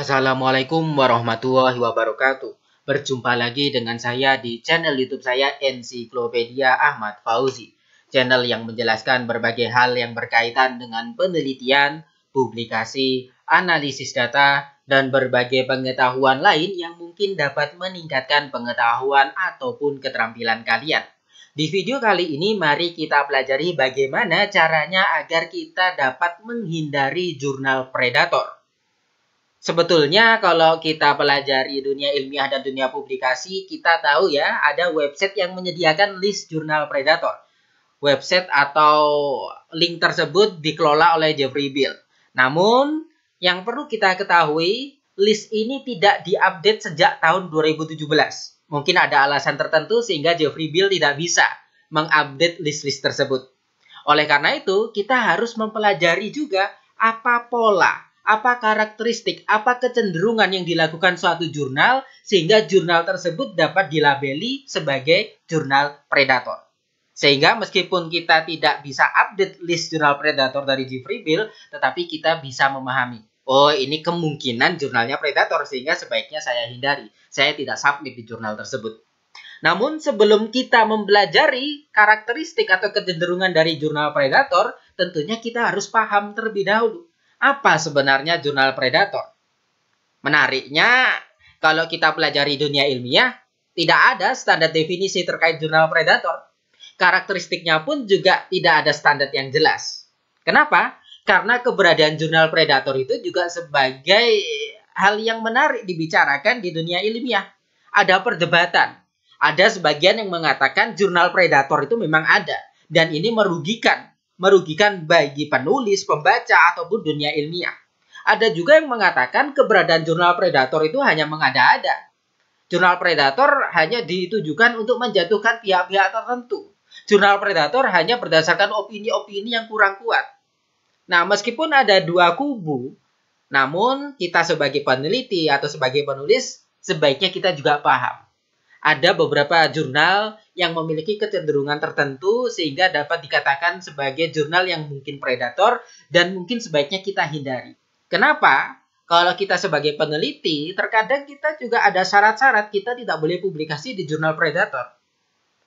Assalamualaikum warahmatullahi wabarakatuh. Berjumpa lagi dengan saya di channel YouTube saya Ensiklopedia Ahmad Fauzi. Channel yang menjelaskan berbagai hal yang berkaitan dengan penelitian, publikasi, analisis data, dan berbagai pengetahuan lain yang mungkin dapat meningkatkan pengetahuan ataupun keterampilan kalian. Di video kali ini mari kita pelajari bagaimana caranya agar kita dapat menghindari jurnal predator. Sebetulnya kalau kita pelajari dunia ilmiah dan dunia publikasi, kita tahu ya ada website yang menyediakan list jurnal predator. Website atau link tersebut dikelola oleh Jeffrey Beall. Namun, yang perlu kita ketahui, list ini tidak diupdate sejak tahun 2017. Mungkin ada alasan tertentu sehingga Jeffrey Beall tidak bisa mengupdate list-list tersebut. Oleh karena itu, kita harus mempelajari juga apa pola, apa karakteristik, apa kecenderungan yang dilakukan suatu jurnal sehingga jurnal tersebut dapat dilabeli sebagai jurnal predator. Sehingga meskipun kita tidak bisa update list jurnal predator dari Jeffrey Beall, tetapi kita bisa memahami, oh ini kemungkinan jurnalnya predator sehingga sebaiknya saya hindari. Saya tidak submit di jurnal tersebut. Namun sebelum kita mempelajari karakteristik atau kecenderungan dari jurnal predator, tentunya kita harus paham terlebih dahulu. Apa sebenarnya jurnal predator? Menariknya, kalau kita pelajari dunia ilmiah, tidak ada standar definisi terkait jurnal predator. Karakteristiknya pun juga tidak ada standar yang jelas. Kenapa? Karena keberadaan jurnal predator itu juga sebagai hal yang menarik dibicarakan di dunia ilmiah. Ada perdebatan. Ada sebagian yang mengatakan jurnal predator itu memang ada. Dan ini merugikan bagi penulis, pembaca, ataupun dunia ilmiah. Ada juga yang mengatakan keberadaan jurnal predator itu hanya mengada-ada. Jurnal predator hanya ditujukan untuk menjatuhkan pihak-pihak tertentu. Jurnal predator hanya berdasarkan opini-opini yang kurang kuat. Nah, meskipun ada dua kubu, namun kita sebagai peneliti atau sebagai penulis, sebaiknya kita juga paham. Ada beberapa jurnal yang memiliki kecenderungan tertentu sehingga dapat dikatakan sebagai jurnal yang mungkin predator dan mungkin sebaiknya kita hindari. Kenapa? Kalau kita sebagai peneliti, terkadang kita juga ada syarat-syarat kita tidak boleh publikasi di jurnal predator.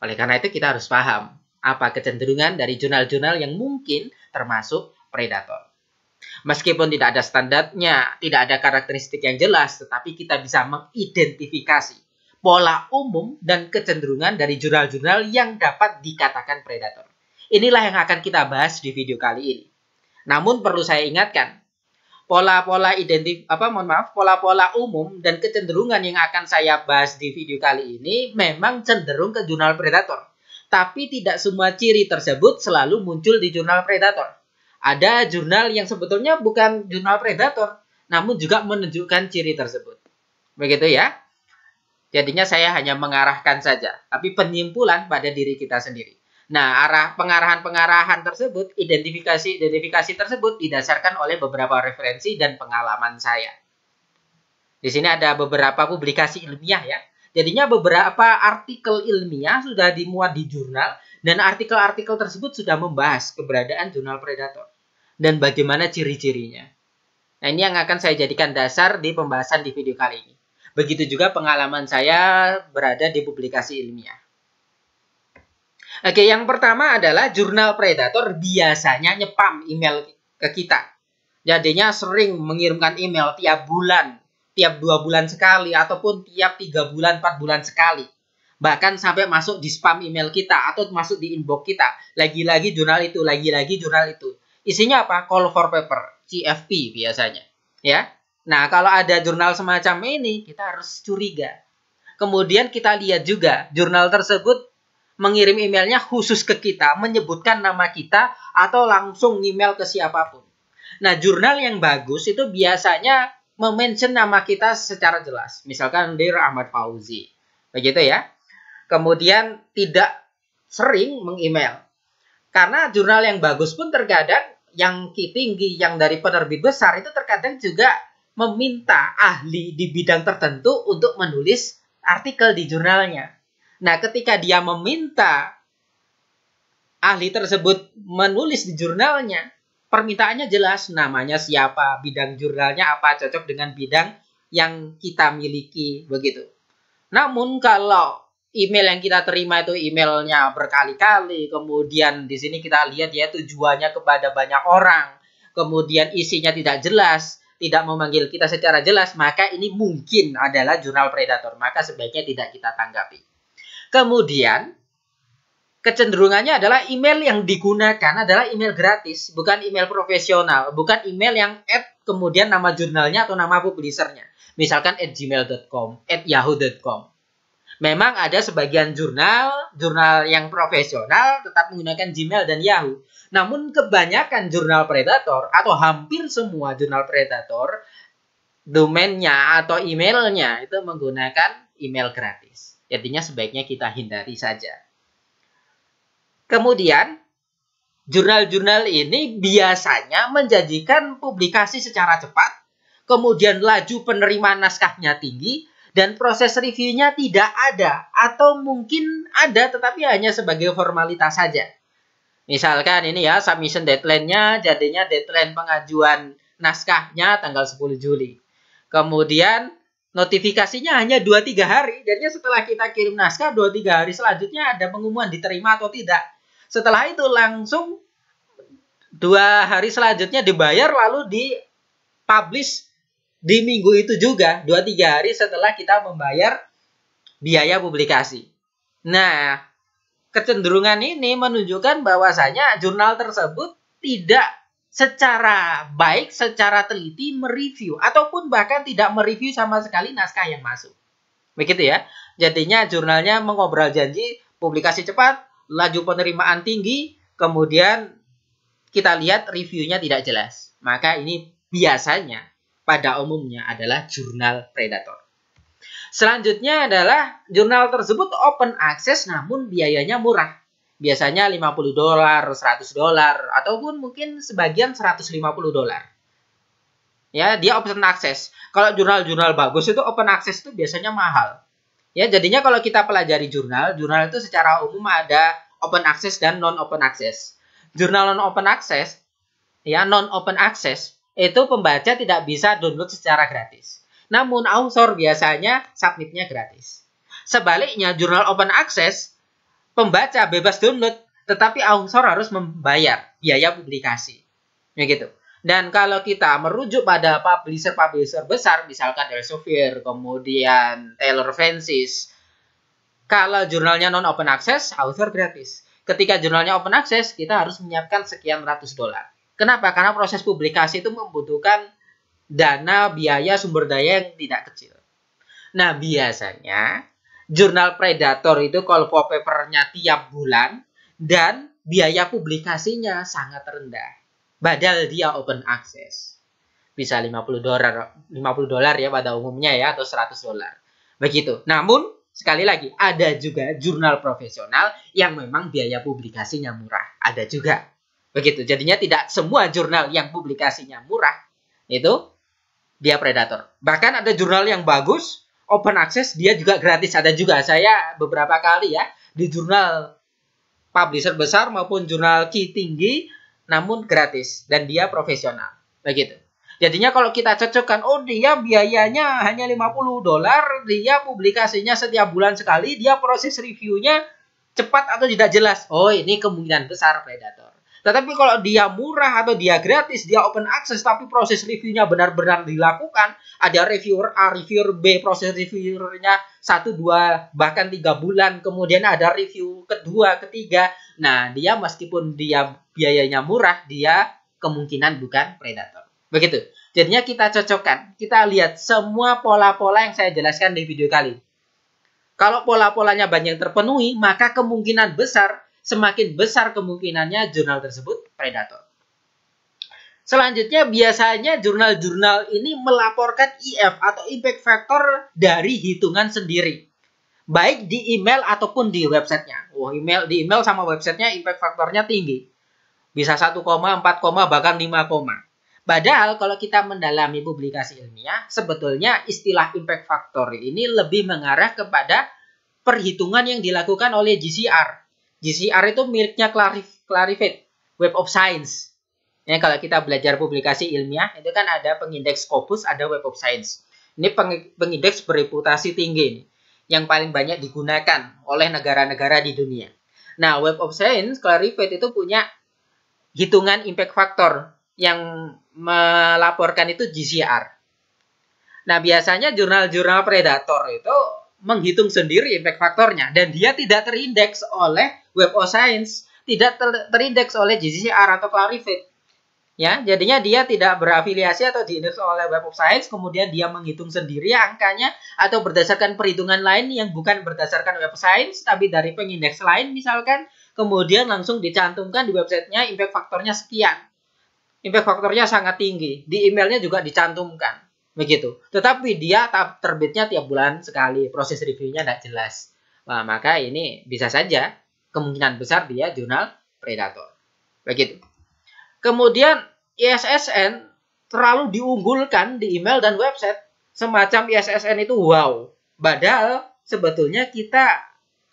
Oleh karena itu kita harus paham apa kecenderungan dari jurnal-jurnal yang mungkin termasuk predator. Meskipun tidak ada standarnya, tidak ada karakteristik yang jelas, tetapi kita bisa mengidentifikasi pola umum dan kecenderungan dari jurnal-jurnal yang dapat dikatakan predator. Inilah yang akan kita bahas di video kali ini. Namun perlu saya ingatkan, pola-pola umum dan kecenderungan yang akan saya bahas di video kali ini memang cenderung ke jurnal predator. Tapi tidak semua ciri tersebut selalu muncul di jurnal predator. Ada jurnal yang sebetulnya bukan jurnal predator, namun juga menunjukkan ciri tersebut. Begitu ya. Jadinya saya hanya mengarahkan saja, tapi penyimpulan pada diri kita sendiri. Nah, pengarahan-pengarahan tersebut, identifikasi tersebut didasarkan oleh beberapa referensi dan pengalaman saya. Di sini ada beberapa publikasi ilmiah ya. Jadinya beberapa artikel ilmiah sudah dimuat di jurnal dan artikel-artikel tersebut sudah membahas keberadaan jurnal predator dan bagaimana ciri-cirinya. Nah, ini yang akan saya jadikan dasar di pembahasan di video kali ini. Begitu juga pengalaman saya berada di publikasi ilmiah. Oke, yang pertama adalah jurnal predator biasanya nyepam email ke kita. Jadinya sering mengirimkan email tiap bulan, tiap 2 bulan sekali, ataupun tiap 3 bulan, 4 bulan sekali. Bahkan sampai masuk di spam email kita atau masuk di inbox kita. Lagi-lagi jurnal itu, lagi-lagi jurnal itu. Isinya apa? Call for paper, CFP biasanya. Ya. Nah, kalau ada jurnal semacam ini, kita harus curiga. Kemudian kita lihat juga, jurnal tersebut mengirim emailnya khusus ke kita, menyebutkan nama kita, atau langsung email ke siapapun. Nah, jurnal yang bagus itu biasanya mention nama kita secara jelas. Misalkan, Dear Ahmad Fauzi. Begitu ya. Kemudian tidak sering meng-email. Karena jurnal yang bagus pun terkadang, yang tinggi, yang dari penerbit besar, itu terkadang juga meminta ahli di bidang tertentu untuk menulis artikel di jurnalnya. Nah, ketika dia meminta ahli tersebut menulis di jurnalnya, permintaannya jelas, namanya siapa, bidang jurnalnya apa, cocok dengan bidang yang kita miliki begitu. Namun kalau email yang kita terima itu emailnya berkali-kali, kemudian di sini kita lihat ya tujuannya kepada banyak orang, kemudian isinya tidak jelas, tidak memanggil kita secara jelas, maka ini mungkin adalah jurnal predator. Maka sebaiknya tidak kita tanggapi. Kemudian kecenderungannya adalah email yang digunakan adalah email gratis, bukan email profesional, bukan email yang kemudian nama jurnalnya atau nama publishernya. Misalkan @gmail.com, @yahoo.com. Memang ada sebagian jurnal yang profesional tetap menggunakan Gmail dan Yahoo. Namun kebanyakan jurnal predator atau hampir semua jurnal predator domainnya atau emailnya itu menggunakan email gratis. Jadinya sebaiknya kita hindari saja. Kemudian, jurnal-jurnal ini biasanya menjanjikan publikasi secara cepat, kemudian laju penerimaan naskahnya tinggi, dan proses reviewnya tidak ada, atau mungkin ada tetapi hanya sebagai formalitas saja. Misalkan ini ya, submission deadline-nya jadinya deadline pengajuan naskahnya tanggal 10 Juli. Kemudian notifikasinya hanya 2-3 hari, jadinya setelah kita kirim naskah 2-3 hari selanjutnya ada pengumuman diterima atau tidak. Setelah itu langsung 2 hari selanjutnya dibayar lalu dipublish di minggu itu juga 2-3 hari setelah kita membayar biaya publikasi. Nah, kecenderungan ini menunjukkan bahwasanya jurnal tersebut tidak secara baik, secara teliti mereview ataupun bahkan tidak mereview sama sekali naskah yang masuk. Begitu ya. Jadinya jurnalnya mengobrol janji publikasi cepat, laju penerimaan tinggi, kemudian kita lihat reviewnya tidak jelas. Maka ini biasanya pada umumnya adalah jurnal predator. Selanjutnya adalah jurnal tersebut open access namun biayanya murah. Biasanya $50, $100, ataupun mungkin sebagian $150. Ya, dia open access. Kalau jurnal-jurnal bagus itu open access itu biasanya mahal. Ya, jadinya kalau kita pelajari jurnal itu secara umum ada open access dan non-open access. Jurnal non-open access, ya non-open access, itu pembaca tidak bisa download secara gratis. Namun author biasanya submitnya gratis. Sebaliknya, jurnal open access, pembaca bebas download, tetapi author harus membayar biaya publikasi. Ya gitu. Dan kalau kita merujuk pada publisher-publisher besar, misalkan Elsevier, kemudian Taylor Francis, kalau jurnalnya non-open access, author gratis. Ketika jurnalnya open access, kita harus menyiapkan sekian ratus dolar. Kenapa? Karena proses publikasi itu membutuhkan dana, biaya, sumber daya yang tidak kecil. Nah, biasanya jurnal predator itu call for paper-nya tiap bulan dan biaya publikasinya sangat rendah. Padahal dia open access. Bisa $50 ya pada umumnya ya, atau $100. Begitu. Namun, sekali lagi, ada juga jurnal profesional yang memang biaya publikasinya murah. Ada juga. Begitu. Jadinya tidak semua jurnal yang publikasinya murah itu dia predator. Bahkan ada jurnal yang bagus, open access, dia juga gratis. Ada juga. Saya beberapa kali ya, di jurnal publisher besar maupun jurnal key tinggi, namun gratis. Dan dia profesional. Begitu. Jadinya kalau kita cocokkan, oh dia biayanya hanya $50, dia publikasinya setiap bulan sekali, dia proses reviewnya cepat atau tidak jelas. Oh, ini kemungkinan besar predator. Tetapi kalau dia murah atau dia gratis, dia open access, tapi proses reviewnya benar-benar dilakukan, ada reviewer A, reviewer B, proses reviewernya 1, 2, bahkan 3 bulan, kemudian ada review kedua, ketiga. Nah, dia meskipun dia biayanya murah, dia kemungkinan bukan predator. Begitu. Jadinya kita cocokkan. Kita lihat semua pola-pola yang saya jelaskan di video kali. Kalau pola-polanya banyak terpenuhi, maka kemungkinan besar, semakin besar kemungkinannya jurnal tersebut predator. Selanjutnya, biasanya jurnal-jurnal ini melaporkan IF atau impact factor dari hitungan sendiri. Baik di email ataupun di websitenya. Di email sama websitenya impact factornya tinggi. Bisa 1, 4, bahkan 5. Padahal kalau kita mendalami publikasi ilmiah, sebetulnya istilah impact factor ini lebih mengarah kepada perhitungan yang dilakukan oleh GCR. GCR itu miliknya Clarivate, Web of Science. Ya, kalau kita belajar publikasi ilmiah, itu kan ada pengindeks Scopus, ada Web of Science. Ini pengindeks bereputasi tinggi nih, yang paling banyak digunakan oleh negara-negara di dunia. Nah, Web of Science Clarivate itu punya hitungan impact factor yang melaporkan itu GCR. Nah, biasanya jurnal-jurnal predator itu menghitung sendiri impact faktornya dan dia tidak terindeks oleh Web of Science, tidak terindeks oleh GCR atau Clarivate. Ya, jadinya dia tidak berafiliasi atau diindeks oleh Web of Science, kemudian dia menghitung sendiri angkanya atau berdasarkan perhitungan lain yang bukan berdasarkan Web of Science tapi dari pengindeks lain misalkan, kemudian langsung dicantumkan di websitenya impact faktornya sekian. Impact faktornya sangat tinggi, di emailnya juga dicantumkan, begitu. Tetapi dia terbitnya tiap bulan sekali, proses reviewnya tidak jelas. Nah, maka ini bisa saja kemungkinan besar dia jurnal predator, begitu. Kemudian ISSN terlalu diunggulkan di email dan website. Semacam ISSN itu wow. Padahal sebetulnya kita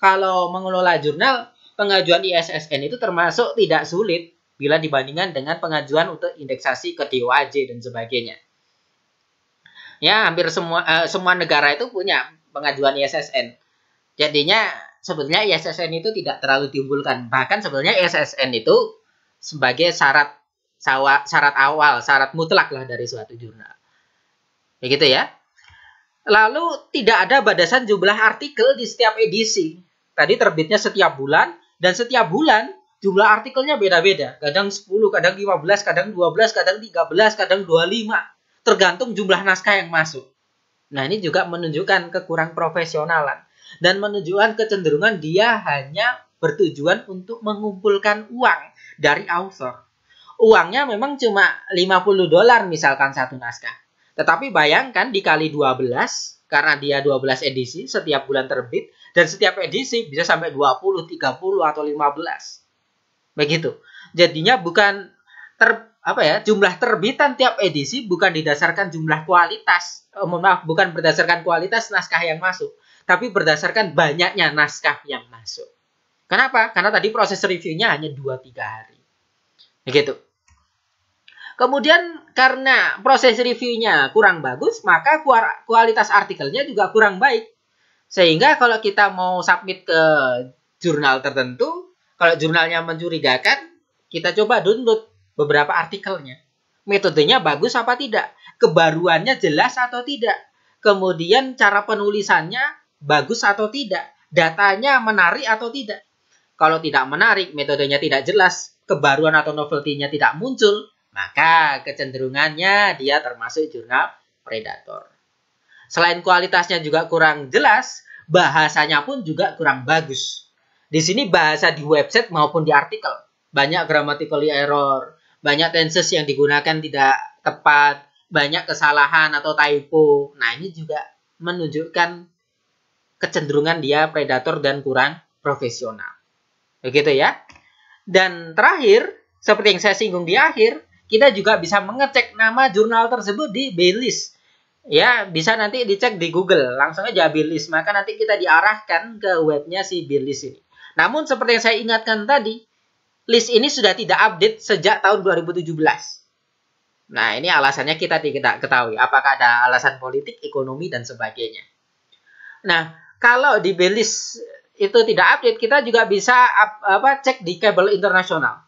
kalau mengelola jurnal, pengajuan ISSN itu termasuk tidak sulit bila dibandingkan dengan pengajuan untuk indeksasi ke DOAJ dan sebagainya. Ya, hampir semua negara itu punya pengajuan ISSN. Jadinya sebetulnya ISSN itu tidak terlalu diunggulkan. Bahkan sebenarnya ISSN itu sebagai syarat awal, syarat mutlak lah dari suatu jurnal. Begitu ya. Lalu tidak ada batasan jumlah artikel di setiap edisi. Tadi terbitnya setiap bulan, dan setiap bulan jumlah artikelnya beda-beda. Kadang 10, kadang 15, kadang 12, kadang 13, kadang 25. Tergantung jumlah naskah yang masuk. Nah, ini juga menunjukkan kekurang profesionalan. Dan menunjukkan kecenderungan dia hanya bertujuan untuk mengumpulkan uang dari author. Uangnya memang cuma $50 misalkan satu naskah. Tetapi bayangkan dikali 12, karena dia 12 edisi, setiap bulan terbit, dan setiap edisi bisa sampai 20, 30, atau 15. Begitu. Jadinya bukan jumlah terbitan tiap edisi bukan didasarkan jumlah kualitas. Bukan berdasarkan kualitas naskah yang masuk, tapi berdasarkan banyaknya naskah yang masuk. Kenapa? Karena tadi proses reviewnya hanya 2-3 hari. Begitu. Kemudian karena proses reviewnya kurang bagus, maka kualitas artikelnya juga kurang baik. Sehingga kalau kita mau submit ke jurnal tertentu, kalau jurnalnya mencurigakan, kita coba download beberapa artikelnya. Metodenya bagus apa tidak? Kebaruannya jelas atau tidak? Kemudian cara penulisannya bagus atau tidak? Datanya menarik atau tidak? Kalau tidak menarik, metodenya tidak jelas, kebaruan atau novelty-nya tidak muncul, maka kecenderungannya dia termasuk jurnal predator. Selain kualitasnya juga kurang jelas, bahasanya pun juga kurang bagus. Di sini bahasa di website maupun di artikel. Banyak grammatical error, banyak tenses yang digunakan tidak tepat, banyak kesalahan atau typo. Nah, ini juga menunjukkan kecenderungan dia predator dan kurang profesional. Begitu ya. Dan terakhir, seperti yang saya singgung di akhir, kita juga bisa mengecek nama jurnal tersebut di B-list. Ya, bisa nanti dicek di Google. Langsung aja B-list. Maka nanti kita diarahkan ke webnya si B-list ini. Namun seperti yang saya ingatkan tadi, list ini sudah tidak update sejak tahun 2017. Nah, ini alasannya kita tidak ketahui. Apakah ada alasan politik, ekonomi, dan sebagainya. Nah, kalau di B-list itu tidak update, kita juga bisa cek di kabel internasional.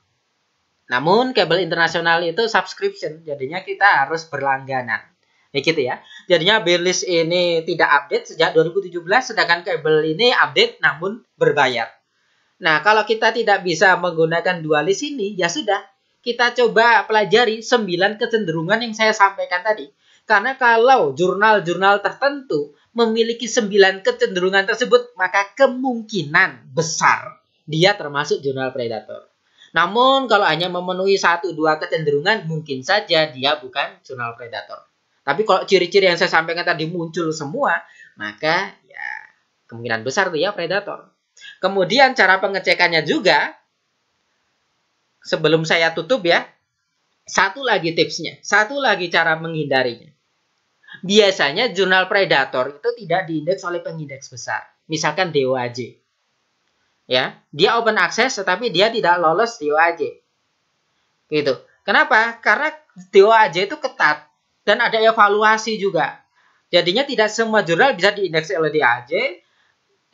Namun kabel internasional itu subscription, jadinya kita harus berlangganan. Begitu ya. Jadinya B-list ini tidak update sejak 2017, sedangkan kabel ini update namun berbayar. Nah, kalau kita tidak bisa menggunakan dua list ini, ya sudah. Kita coba pelajari 9 kecenderungan yang saya sampaikan tadi. Karena kalau jurnal-jurnal tertentu memiliki 9 kecenderungan tersebut, maka kemungkinan besar dia termasuk jurnal predator. Namun kalau hanya memenuhi 1-2 kecenderungan, mungkin saja dia bukan jurnal predator. Tapi kalau ciri-ciri yang saya sampaikan tadi muncul semua, maka ya kemungkinan besar dia predator. Kemudian cara pengecekannya juga, sebelum saya tutup ya, satu lagi tipsnya, satu lagi cara menghindarinya. Biasanya jurnal predator itu tidak diindeks oleh pengindeks besar. Misalkan DOAJ. Ya, dia open access tetapi dia tidak lolos DOAJ. Gitu. Kenapa? Karena DOAJ itu ketat dan ada evaluasi juga. Jadinya tidak semua jurnal bisa diindeks oleh DOAJ.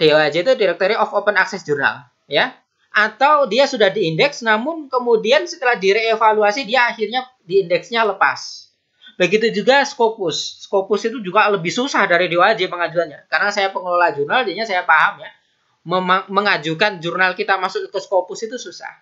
DOAJ itu Directory of Open Access Journal, ya. Atau dia sudah diindeks, namun kemudian setelah direvaluasi dia akhirnya diindeksnya lepas. Begitu juga Scopus. Scopus itu juga lebih susah dari DOAJ pengajuannya. Karena saya pengelola jurnal, jadinya saya paham ya. Mengajukan jurnal kita masuk ke Scopus itu susah.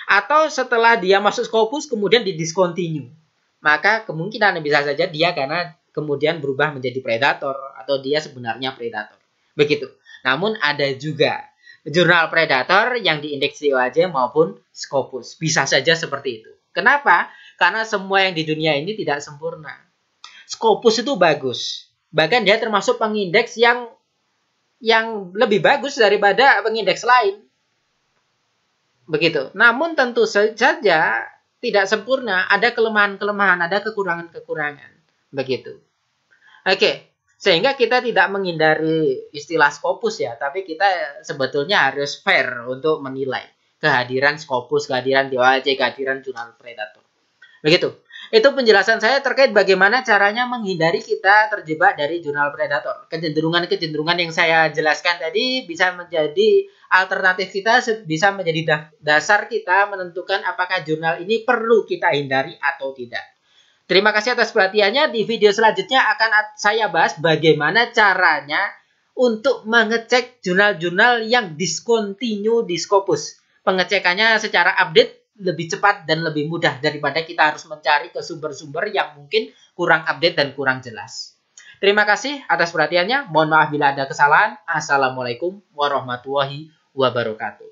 Atau setelah dia masuk Scopus kemudian didiscontinue. Maka kemungkinan bisa saja dia karena kemudian berubah menjadi predator atau dia sebenarnya predator. Begitu. Namun ada juga jurnal predator yang diindeks DOAJ maupun Scopus. Bisa saja seperti itu. Kenapa? Karena semua yang di dunia ini tidak sempurna. Scopus itu bagus. Bahkan dia termasuk pengindeks yang lebih bagus daripada pengindeks lain. Begitu. Namun tentu saja tidak sempurna. Ada kelemahan-kelemahan, ada kekurangan-kekurangan. Begitu. Oke. Sehingga kita tidak menghindari istilah Scopus ya. Tapi kita sebetulnya harus fair untuk menilai kehadiran Scopus, kehadiran DOAJ, kehadiran jurnal predator. Begitu. Itu penjelasan saya terkait bagaimana caranya menghindari kita terjebak dari jurnal predator. Kecenderungan-kecenderungan yang saya jelaskan tadi bisa menjadi alternatif kita, bisa menjadi dasar kita menentukan apakah jurnal ini perlu kita hindari atau tidak. Terima kasih atas perhatiannya. Di video selanjutnya akan saya bahas bagaimana caranya untuk mengecek jurnal-jurnal yang discontinue di Scopus. Pengecekannya secara update lebih cepat dan lebih mudah daripada kita harus mencari ke sumber-sumber yang mungkin kurang update dan kurang jelas. Terima kasih atas perhatiannya. Mohon maaf bila ada kesalahan. Assalamualaikum warahmatullahi wabarakatuh.